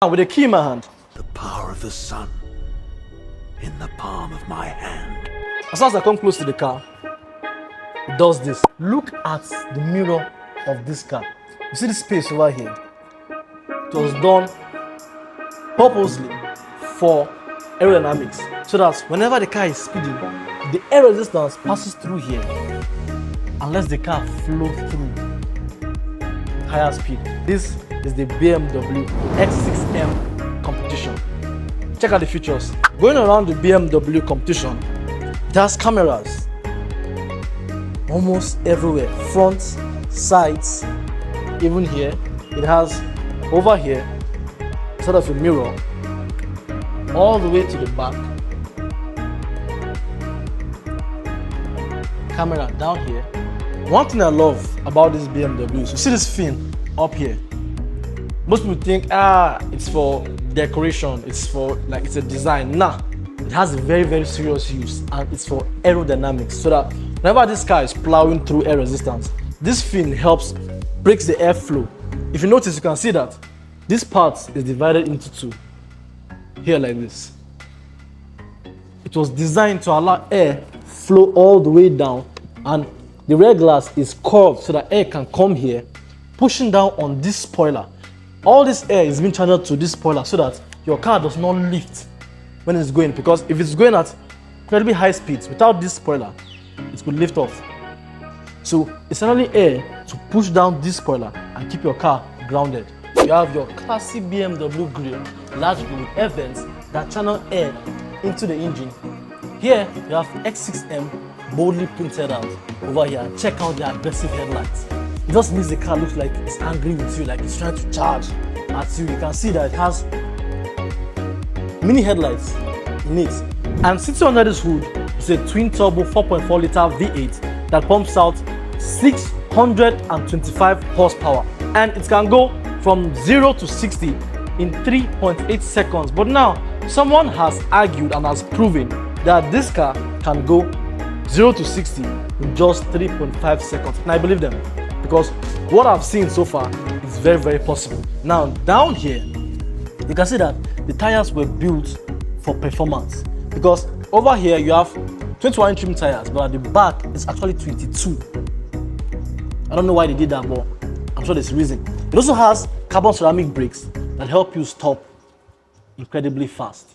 Now with the key in my hand. The power of the sun in the palm of my hand. As soon as I come close to the car, it does this. Look at the mirror of this car. You see this space over here? It was done purposely for aerodynamics, so that whenever the car is speeding, the air resistance passes through here and lets the car flow through higher speed. This is the BMW X6M Competition. Check out the features. Going around the BMW Competition, it has cameras almost everywhere, front, sides, even here. It has over here sort of a mirror all the way to the back, camera down here. One thing I love about this BMW is you see this fin up here. Most people think it's for decoration, it's for it's a design. Nah, it has a very serious use, and it's for aerodynamics, so that whenever this car is plowing through air resistance, this fin helps breaks the airflow. If you notice, you can see that this part is divided into two here like this. It was designed to allow air flow all the way down, and the rear glass is curved so that air can come here, pushing down on this spoiler. All this air is being channeled to this spoiler so that your car does not lift when it's going, because if it's going at incredibly high speeds without this spoiler, it could lift off. So it's only air to push down this spoiler and keep your car grounded. You have your classic BMW grille, large grille with air vents that channel air into the engine. Here you have X6M boldly printed out over here. Check out the aggressive headlights. It just means the car looks like it's angry with you, like it's trying to charge at you. You can see that it has mini headlights in it. And sitting under this hood is a twin turbo 4.4 liter V8 that pumps out 625 horsepower, and it can go from 0 to 60 in 3.8 seconds. But now someone has argued and has proven that this car can go 0 to 60 in just 3.5 seconds, and I believe them, because what I've seen so far is very possible. Now down here you can see that the tires were built for performance, because over here you have 21-inch rim tires, but at the back it's actually 22. I don't know why they did that, but I'm sure there's a reason. It also has carbon ceramic brakes that help you stop incredibly fast.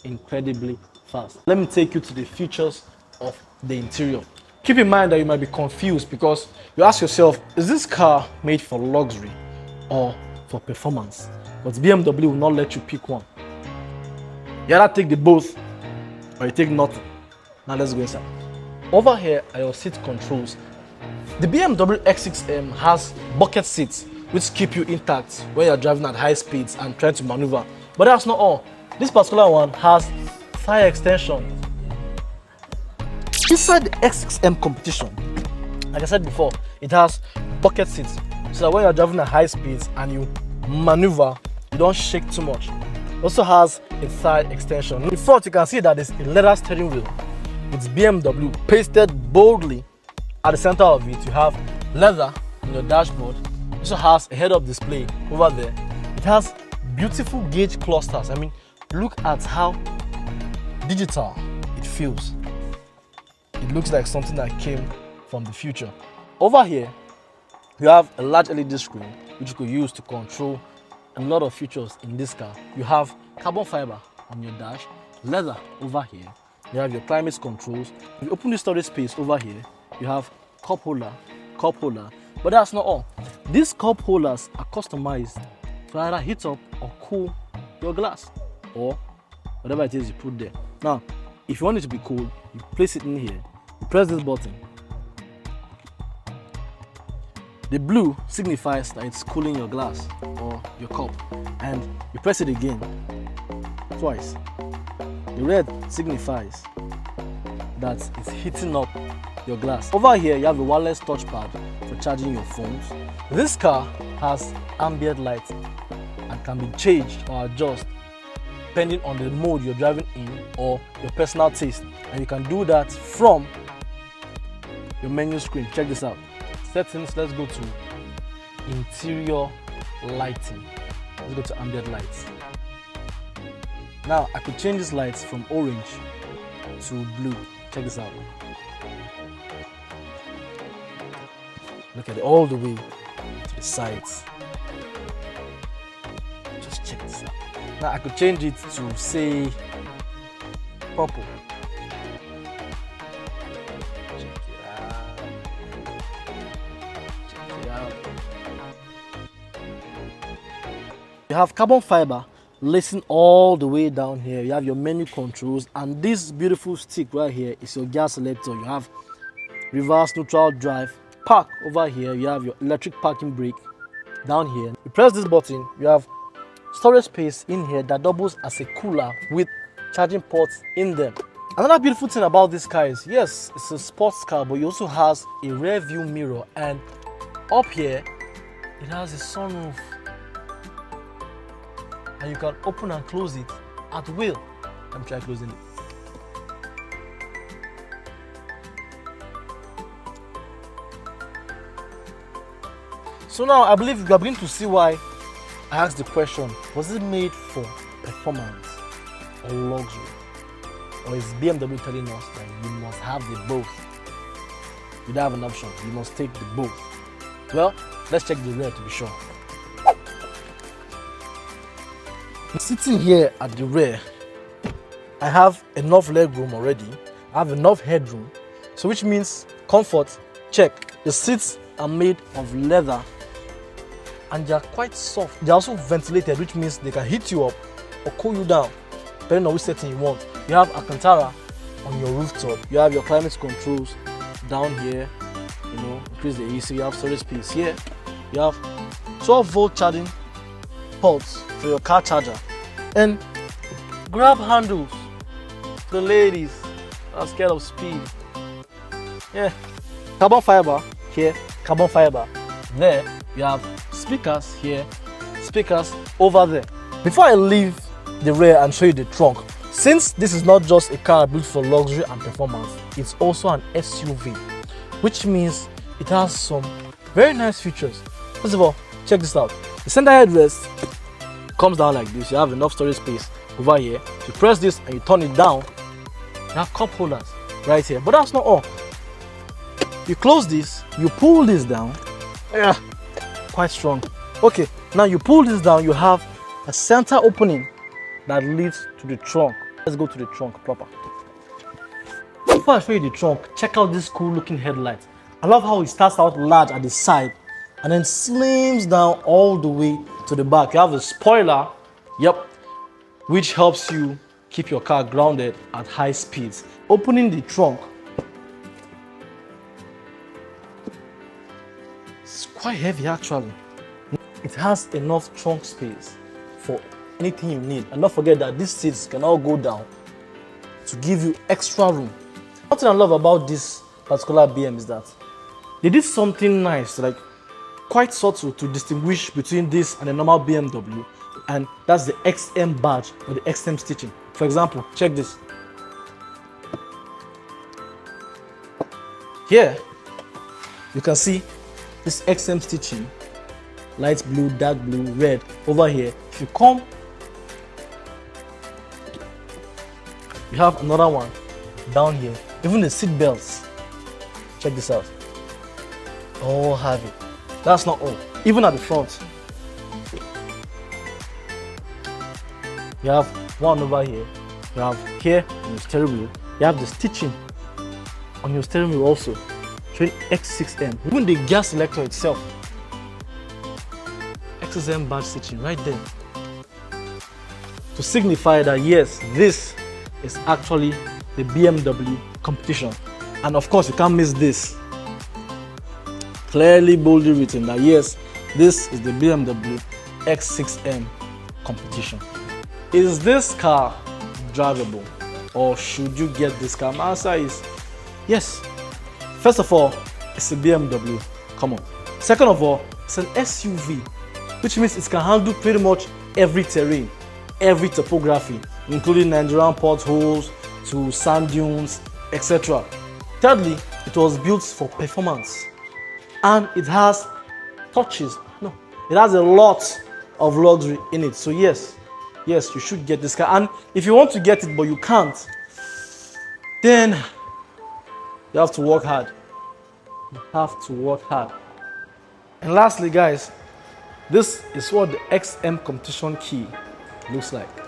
Incredibly fast. Let me take you to the features of the interior. Keep in mind that you might be confused, because you ask yourself, is this car made for luxury or for performance? But BMW will not let you pick one. You either take the both or you take nothing. Now let's go inside. Over here are your seat controls. The BMW X6M has bucket seats which keep you intact when you're driving at high speeds and trying to maneuver. But that's not all. This particular one has tire extension. Inside the X6M Competition, like I said before, it has bucket seats, so that when you're driving at high speeds and you maneuver, you don't shake too much. It also has a side extension. In front, you can see that there's a leather steering wheel with BMW pasted boldly at the center of it. You have leather on your dashboard. It also has a head-up display over there. It has beautiful gauge clusters. I mean, look at how digital it feels. It looks like something that came from the future. Over here, you have a large LED screen which you could use to control a lot of features in this car. You have carbon fiber on your dash, leather over here. You have your climate controls. If you open the storage space over here, you have cup holder. But that's not all. These cup holders are customized to either heat up or cool your glass, or whatever it is you put there. Now, if you want it to be cool, you place it in here. You press this button. The blue signifies that it's cooling your glass or your cup, and you press it again twice. The red signifies that it's heating up your glass. Over here you have a wireless touchpad for charging your phones. This car has ambient light and can be changed or adjusted depending on the mode you're driving in or your personal taste, and you can do that from your menu screen. Check this out. Settings, let's go to interior lighting. Let's go to ambient lights. Now I could change these lights from orange to blue. Check this out. Look at it all the way to the sides. Just check this out. Now I could change it to say purple. Check it out. Check it out. You have carbon fiber. Listen all the way down here. You have your menu controls, and this beautiful stick right here is your gas selector. You have reverse neutral drive. Park over here. You have your electric parking brake down here. You press this button, you have storage space in here that doubles as a cooler with charging ports in them. Another beautiful thing about this car is, yes, it's a sports car, but it also has a rear view mirror, and up here it has a sunroof, and you can open and close it at will. Let me try closing it. So now I believe you are beginning to see why I asked the question, was it made for performance or luxury? Or is BMW telling us that you must have the both? You don't have an option, you must take the both. Well, let's check the rear to be sure. Sitting here at the rear, I have enough leg room already. I have enough headroom, so which means comfort, check. The seats are made of leather and they are quite soft. They are also ventilated, which means they can heat you up or cool you down, depending on which setting you want. You have Alcantara on your rooftop. You have your climate controls down here. You know, increase the AC. You have storage space here. You have 12-volt charging ports for your car charger, and grab handles for the ladies that are scared of speed. Yeah, carbon fiber here, carbon fiber there. You have speakers here, speakers over there. Before I leave the rear and show you the trunk, since this is not just a car built for luxury and performance, it's also an SUV, which means it has some very nice features. First of all, check this out. The center headrest comes down like this. You have enough storage space over here. You press this and you turn it down, you have cup holders right here. But that's not all. You close this, you pull this down. Yeah, quite strong. Okay, now you pull this down, you have a center opening that leads to the trunk. Let's go to the trunk proper. Before I show you the trunk, check out this cool looking headlight. I love how it starts out large at the side and then slims down all the way to the back. You have a spoiler, yep, which helps you keep your car grounded at high speeds. Opening the trunk, it's quite heavy actually. It has enough trunk space for anything you need. And don't forget that these seats can all go down to give you extra room. One thing I love about this particular BM is that they did something nice, like quite subtle, to distinguish between this and a normal BMW, and that's the XM badge or the XM stitching. For example, check this. Here, you can see this XM stitching, light blue, dark blue, red. Over here, if you come, you have another one down here. Even the seat belts, check this out, all have it. That's not all. Even at the front, you have one over here. You have here on your steering wheel. You have the stitching on your steering wheel also, showing X6M. Even the gas selector itself, X6M badge stitching right there, to signify that yes, this is actually the BMW Competition. And of course, you can't miss this. Clearly, boldly written that yes, this is the BMW X6M Competition. Is this car drivable, or should you get this car? My answer is yes. First of all, it's a BMW. Come on. Second of all, it's an SUV, which means it can handle pretty much every terrain, every topography, including Nigerian potholes to sand dunes, etc. Thirdly, it was built for performance, and it has touches. No, it has a lot of luxury in it. So yes, you should get this car. And if you want to get it but you can't, then you have to work hard. You have to work hard. And lastly, guys, this is what the XM Competition key looks like.